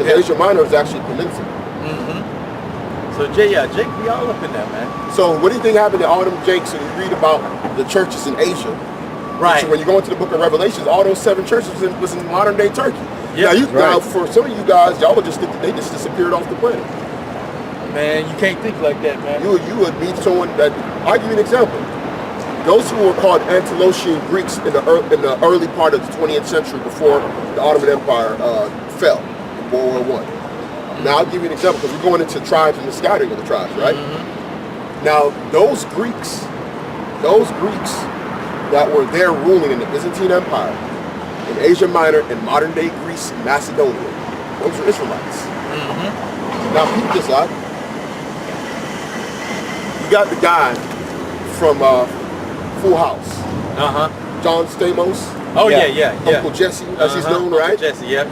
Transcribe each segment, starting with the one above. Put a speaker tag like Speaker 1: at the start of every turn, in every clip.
Speaker 1: Asia Minor is actually peninsula.
Speaker 2: So Jake be all up in there, man.
Speaker 1: So what do you think happened to all them Jakes when you read about the churches in Asia?
Speaker 2: Right.
Speaker 1: So when you go into the book of Revelations, all those 7 churches was in modern day Turkey.
Speaker 2: Yeah,
Speaker 1: Now for some of you guys, y'all would just think that they just disappeared off the planet.
Speaker 2: Man, you can't think like that, man.
Speaker 1: You would meet someone that, I'll give you an example. Those who were called Antilochian Greeks in the early part of the 20th century before the Ottoman Empire fell in World War I. Now I'll give you an example because we're going into tribes and the scattering of the tribes, right? Now those Greeks that were there ruling in the Byzantine Empire, in Asia Minor, and modern day Greece and Macedonia, those were Israelites. Now peep this out. You got the guy from Full House. John Stamos.
Speaker 2: Oh yeah.
Speaker 1: Uncle Jesse, as he's known, right?
Speaker 2: Uncle Jesse, yeah.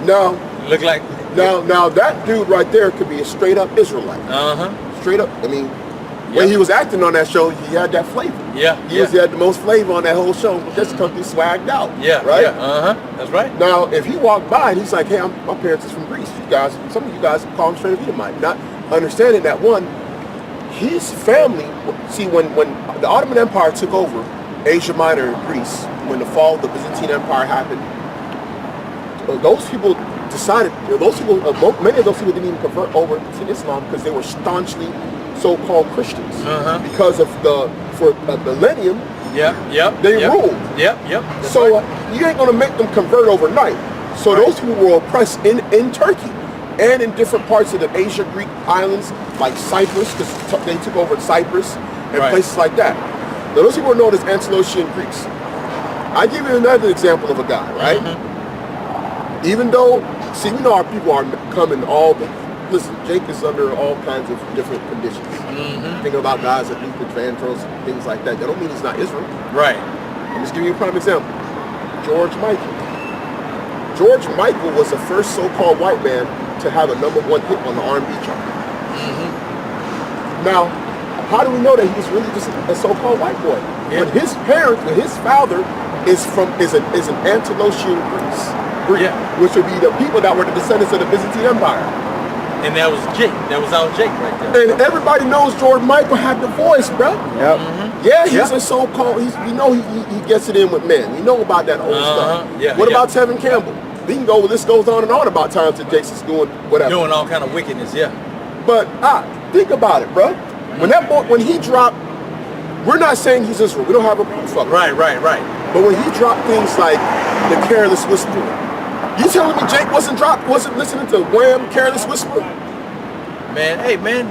Speaker 1: Now,
Speaker 2: look like.
Speaker 1: Now that dude right there could be a straight up Israelite. Straight up. I mean, when he was acting on that show, he had that flavor. He had the most flavor on that whole show. But just because he swagged out. Right.
Speaker 2: That's right.
Speaker 1: Now, if he walked by and he's like, "Hey, my parents is from Greece. You guys, some of you guys call him straight up Edomite," not understanding that one. His family, see, when the Ottoman Empire took over Asia Minor and Greece, when the fall of the Byzantine Empire happened, those people decided, many of those people didn't even convert over to Islam because they were staunchly so-called Christians. Because of for a millennium, they ruled. So you ain't gonna make them convert overnight. So those people were oppressed in Turkey and in different parts of the Asia Greek islands, like Cyprus, because they took over Cyprus and places like that. Now, those people are known as Antilochian Greeks. I give you another example of a guy, right? Even though, see, we know our people are coming listen, Jake is under all kinds of different conditions. Think about guys that Luther Vandross, things like that. That don't mean he's not Israel.
Speaker 2: Right.
Speaker 1: I'm just giving you a prime example. George Michael. George Michael was the first so-called white man to have a #1 hit on the R&B chart. Now, how do we know that he was really just a so-called white boy? When his father is an Antilochian Greek, which would be the people that were the descendants of the Byzantine Empire.
Speaker 2: And that was Jake. That was our Jake right there.
Speaker 1: And everybody knows George Michael had the voice, bro. Yeah, he's a so-called. He gets it in with men. You know about that old stuff. What about Tevin Campbell? We can go. This goes on and on about times that Jake's doing whatever.
Speaker 2: Doing all kind of wickedness,
Speaker 1: But think about it, bro. When he dropped, we're not saying he's Israel. We don't have a proof of it.
Speaker 2: Right.
Speaker 1: But when he dropped things like the Careless Whisper, you telling me Jake wasn't listening to Wham, Careless Whisper?
Speaker 2: Man, hey man,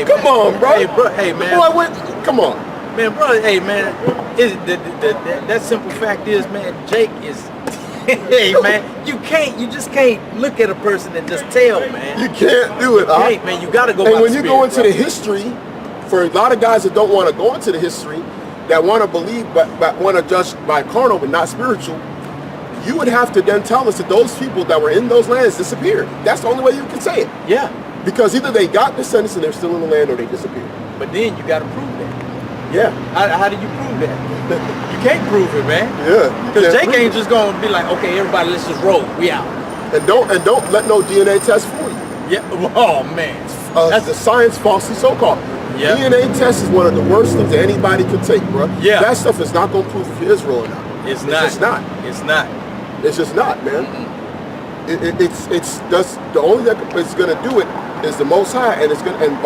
Speaker 1: come on, bro.
Speaker 2: Hey man.
Speaker 1: The boy went, come on.
Speaker 2: Man, bro, hey man. That simple fact is, man, Jake is hey man, you just can't look at a person and just tell, man.
Speaker 1: You can't do it.
Speaker 2: Hey man, you gotta go.
Speaker 1: And when you go into the history, for a lot of guys that don't want to go into the history, that want to believe but want to judge by carnal but not spiritual, you would have to then tell us that those people that were in those lands disappeared. That's the only way you can say it. Because either they got descendants and they're still in the land, or they disappeared.
Speaker 2: But then you got to prove that. How do you prove that? You can't prove it, man. Because Jake ain't just gonna be like, okay, everybody, let's just roll. We out.
Speaker 1: And don't let no DNA test fool you.
Speaker 2: Oh man.
Speaker 1: That's the science falsely so-called. DNA test is one of the worst things that anybody could take, bro. That stuff is not gonna prove if you're Israel or not.
Speaker 2: It's
Speaker 1: just not. It's just not, man. It's just the only that is going to do it is the Most High, and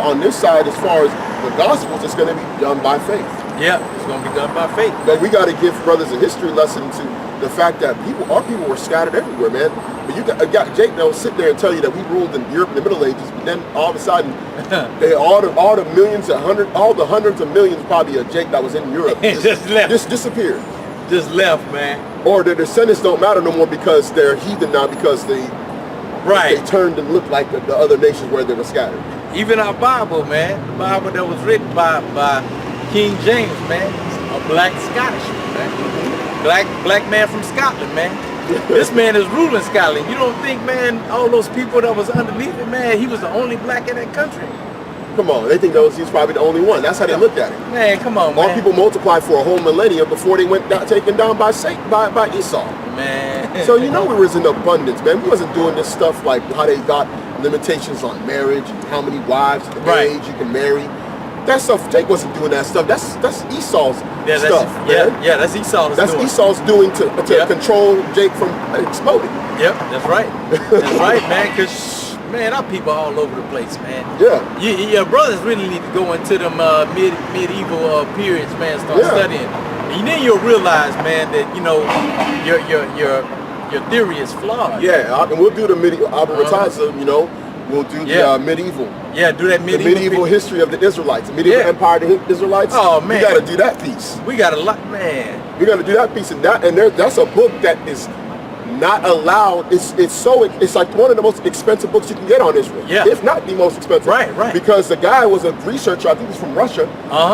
Speaker 1: on this side, as far as the Gospels, it's going to be done by faith.
Speaker 2: It's going to be done by faith.
Speaker 1: But we got to give brothers a history lesson to the fact that our people were scattered everywhere, man. But you got Jake that will sit there and tell you that we ruled in Europe in the Middle Ages, but then all of a sudden, all the hundreds of millions probably of Jake that was in Europe just disappeared.
Speaker 2: Just left, man.
Speaker 1: Or their descendants don't matter no more because they're heathen now, because they turned and looked like the other nations where they were scattered.
Speaker 2: Even our Bible, man, the Bible that was written by King James, man, a black Scottishman, man. Black man from Scotland, man. This man is ruling Scotland. You don't think, man, all those people that was underneath him, man, he was the only black in that country?
Speaker 1: Come on, they think he's probably the only one. That's how they looked at it.
Speaker 2: Man, come on, man.
Speaker 1: All people multiplied for a whole millennium before they went taken down by Esau.
Speaker 2: man.
Speaker 1: So you know we was in abundance, man. We wasn't doing this stuff like how they got limitations on marriage, and how many wives, the
Speaker 2: Right.
Speaker 1: age you can marry. That stuff, Jake wasn't doing that stuff. That's Esau's
Speaker 2: Yeah,
Speaker 1: stuff, man.
Speaker 2: yeah, that's Esau.
Speaker 1: That's
Speaker 2: doing.
Speaker 1: Esau's doing to
Speaker 2: Yeah.
Speaker 1: control Jake from exploding.
Speaker 2: Yep, that's right. That's right, man. Cause man, our people all over the place, man.
Speaker 1: Yeah.
Speaker 2: Your brothers really need to go into them medieval periods, man. Start studying, and then you'll realize, man, that your theory is flawed.
Speaker 1: Yeah, and we'll do the medieval. You know, we'll do the medieval.
Speaker 2: Yeah, do that
Speaker 1: The medieval history of the Israelites, the medieval empire of the Israelites.
Speaker 2: Oh man,
Speaker 1: we got to do that piece.
Speaker 2: We got a lot, man.
Speaker 1: We got to do that piece, and that's a book that is not allowed. It's like one of the most expensive books you can get on Israel.
Speaker 2: Yeah.
Speaker 1: If not the most expensive.
Speaker 2: Right.
Speaker 1: Because the guy was a researcher, I think he's from Russia.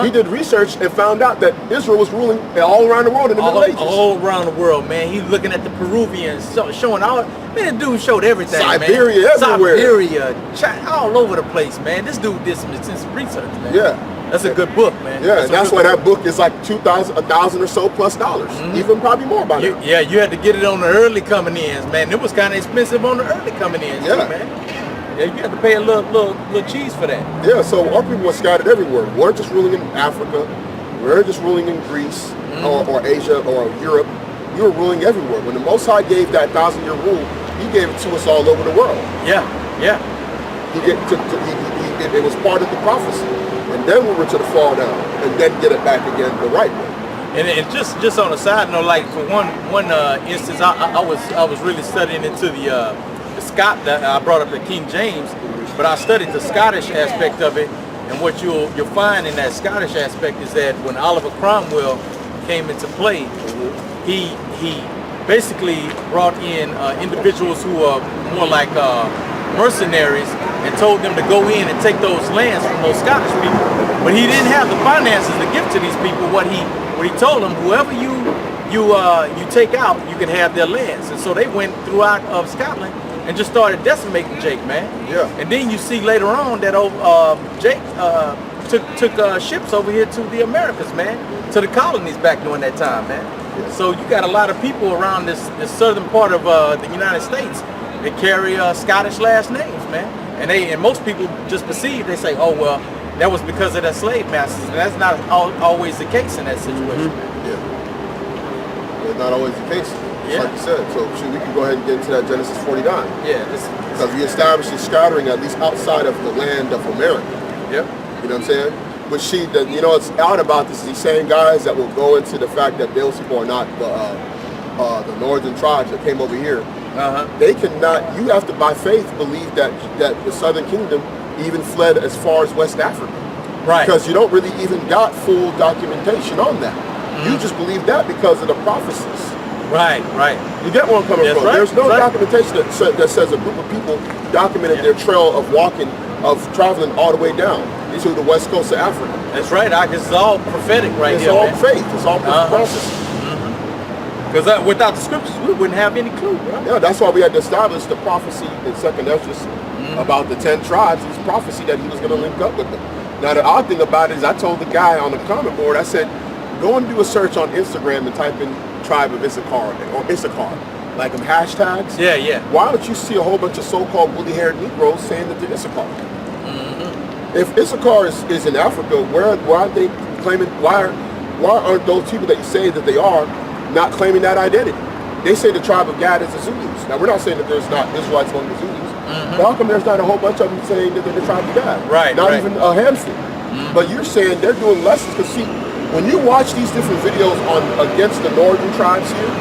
Speaker 1: He did research and found out that Israel was ruling all around the world in the Middle Ages.
Speaker 2: All around the world, man. He's looking at the Peruvians, showing all. Man, the dude showed everything,
Speaker 1: Siberia,
Speaker 2: man.
Speaker 1: everywhere.
Speaker 2: Siberia, China, all over the place, man. This dude did some extensive research, man.
Speaker 1: Yeah.
Speaker 2: That's a good book, man.
Speaker 1: Yeah, that's why that book is like $1,000 or so plus dollars, even probably more by now.
Speaker 2: Yeah, you had to get it on the early coming ins, man. It was kind of expensive on the early coming ins, too, man. Yeah, you had to pay a little cheese for that.
Speaker 1: Yeah, so our people were scattered everywhere. We weren't just ruling in Africa. We weren't just ruling in Greece or Asia or Europe. We were ruling everywhere. When the Most High gave that 1,000-year rule, He gave it to us all over the world.
Speaker 2: Yeah.
Speaker 1: It was part of the prophecy. And then we were to the fall down, and then get it back again the right way.
Speaker 2: And just on a side note, like for one instance, I was really studying into the I brought up the King James, but I studied the Scottish aspect of it. And what you'll find in that Scottish aspect is that when Oliver Cromwell came into play, he basically brought in individuals who are more like mercenaries and told them to go in and take those lands from those Scottish people. But he didn't have the finances to give to these people. What he told them, whoever you take out, you can have their lands. And so they went throughout of Scotland and just started decimating Jake, man.
Speaker 1: Yeah.
Speaker 2: And then you see later on that Jake took ships over here to the Americas, man, to the colonies back during that time, man.
Speaker 1: Yeah.
Speaker 2: So you got a lot of people around this southern part of the United States that carry Scottish last names, man. And most people just perceive, they say, oh well, that was because of the slave masters, and that's not always the case in that situation.
Speaker 1: Yeah. It's not always the case. Like you said. So we can go ahead and get into that Genesis 49.
Speaker 2: Yeah.
Speaker 1: Because we established the scattering at least outside of the land of America.
Speaker 2: Yep.
Speaker 1: You know what I'm saying? Which it's out about this. These same guys that will go into the fact that those people are not the northern tribes that came over here. They cannot. You have to, by faith, believe that the Southern Kingdom even fled as far as West Africa.
Speaker 2: Right.
Speaker 1: Because you don't really even got full documentation on that. You just believe that because of the prophecies.
Speaker 2: Right.
Speaker 1: You get where I'm coming from.
Speaker 2: Right.
Speaker 1: There's no documentation that says a group of people documented their trail of walking, of traveling all the way down to the west coast of Africa.
Speaker 2: That's right. It's all prophetic right here.
Speaker 1: It's all
Speaker 2: man.
Speaker 1: faith. It's all prophecy.
Speaker 2: Because without the scriptures, we wouldn't have any clue, right?
Speaker 1: Yeah, that's why we had to establish the prophecy in 2nd Esdras about the 10 tribes. It was prophecy that he was going to link up with them. Now, the odd thing about it is I told the guy on the comment board, I said, go and do a search on Instagram and type in tribe of Issachar or Issachar, like them hashtags.
Speaker 2: Yeah.
Speaker 1: Why don't you see a whole bunch of so-called woolly-haired Negroes saying that they're Issachar? If Issachar is in Africa, why are they claiming? Why aren't those people that you say that they are not claiming that identity? They say the tribe of Gad is the Zulus. Now we're not saying that there's not Israelites among the Zulus. But how come there's not a whole bunch of them saying that they're the tribe of Gad?
Speaker 2: Right.
Speaker 1: Not even a handful. But you're saying they're doing lessons because see, when you watch these different videos against the northern tribes here,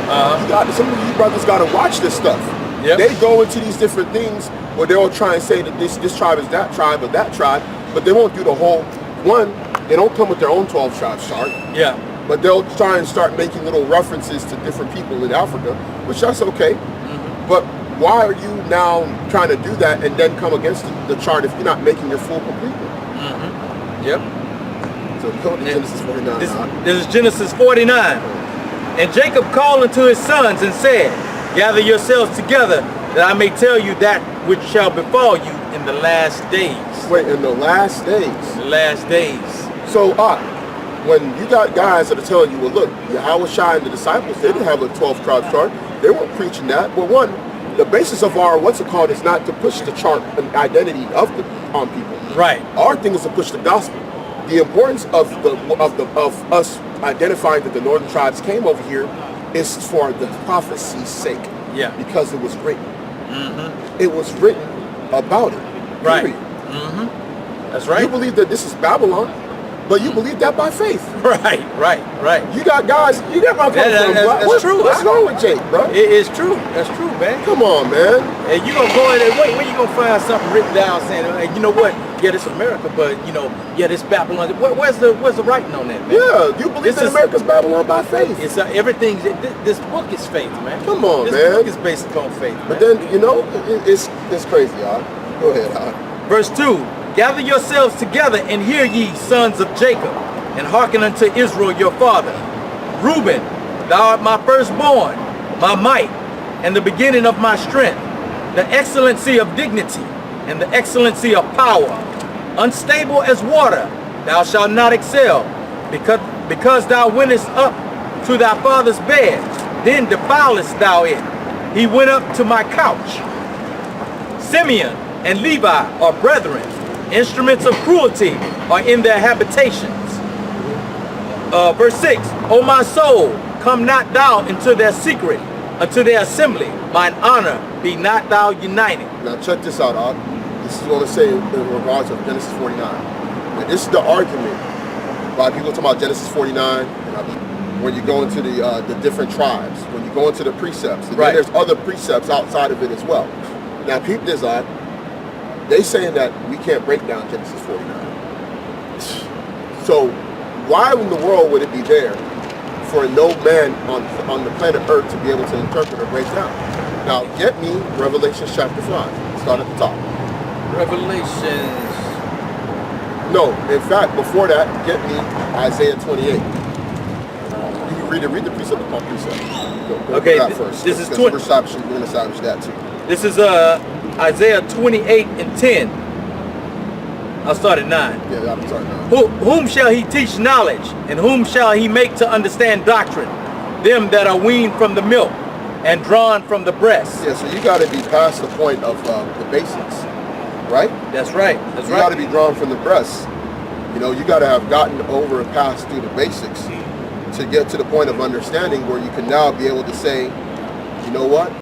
Speaker 1: some of you brothers got to watch this stuff.
Speaker 2: Yep.
Speaker 1: They go into these different things where they'll try and say that this tribe is that tribe or that tribe, but they won't do the whole one. They don't come with their own 12 tribes chart.
Speaker 2: Yeah.
Speaker 1: But they'll try and start making little references to different people in Africa, which that's okay. But why are you now trying to do that and then come against the chart if you're not making your full completeness?
Speaker 2: Yep.
Speaker 1: So go to Genesis 49.
Speaker 2: This is Genesis 49. And Jacob called unto his sons and said, gather yourselves together, that I may tell you that which shall befall you in the last days.
Speaker 1: Wait, in the last days?
Speaker 2: The last days.
Speaker 1: So, when you got guys that are telling you, well, look, Yahawashi and the disciples, they didn't have a 12 tribe chart. They weren't preaching that. Well, one, the basis of our what's it called is not to push the chart and identity of the people.
Speaker 2: Right.
Speaker 1: Our thing is to push the gospel. The importance of us identifying that the northern tribes came over here is for the prophecy's sake.
Speaker 2: Yeah.
Speaker 1: Because it was written. It was written about it.
Speaker 2: Right.
Speaker 1: Period.
Speaker 2: That's right.
Speaker 1: You believe that this is Babylon, but you believe that by faith.
Speaker 2: Right.
Speaker 1: You got guys, you get my point.
Speaker 2: That's true.
Speaker 1: What's wrong with Jake, bro?
Speaker 2: It is true. That's true, man.
Speaker 1: Come on, man.
Speaker 2: And you gonna go in there, when you gonna find something written down saying, hey, you know what? Yeah, this America, but you know, yeah, this Babylon. Where's the writing on that, man?
Speaker 1: Yeah, you believe that America's Babylon by faith.
Speaker 2: It's everything. This book is faith, man.
Speaker 1: Come on,
Speaker 2: this
Speaker 1: man.
Speaker 2: This book is based upon faith, man.
Speaker 1: But then, you know, it's crazy, y'all. Go ahead, y'all.
Speaker 2: Verse 2, gather yourselves together and hear ye, sons of Jacob, and hearken unto Israel your father. Reuben, thou art my firstborn, my might, and the beginning of my strength, the excellency of dignity, and the excellency of power. Unstable as water, thou shalt not excel, because thou wentest up to thy father's bed, then defilest thou it. He went up to my couch. Simeon and Levi are brethren. Instruments of cruelty are in their habitations. Verse 6, O my soul, come not thou into their secret, unto their assembly. Mine honor be not thou united.
Speaker 1: Now check this out, Og. This is what I say in regards of Genesis 49. Now, this is the argument. A lot of people talk about Genesis 49, and when you go into the different tribes, when you go into the precepts, and then there's other precepts outside of it as well. Now, people this, Og, they saying that we can't break down Genesis 49. So why in the world would it be there for no man on the planet Earth to be able to interpret or break down? Now, get me Revelation chapter 5. Start at the top.
Speaker 2: Revelations.
Speaker 1: No, in fact, before that, get me Isaiah 28. You can read the precept upon precept. Go
Speaker 2: Okay,
Speaker 1: that first.
Speaker 2: This is
Speaker 1: we're going to establish that too.
Speaker 2: This is Isaiah 28 and 10. I'll start at 9.
Speaker 1: Yeah, I'm sorry. No.
Speaker 2: Whom shall he teach knowledge, and whom shall he make to understand doctrine? Them that are weaned from the milk and drawn from the breast.
Speaker 1: Yeah, so you got to be past the point of the basics, right?
Speaker 2: That's right. That's
Speaker 1: you
Speaker 2: right.
Speaker 1: got to be drawn from the breast. You know, you got to have gotten over and passed through the basics to get to the point of understanding where you can now be able to say, you know what?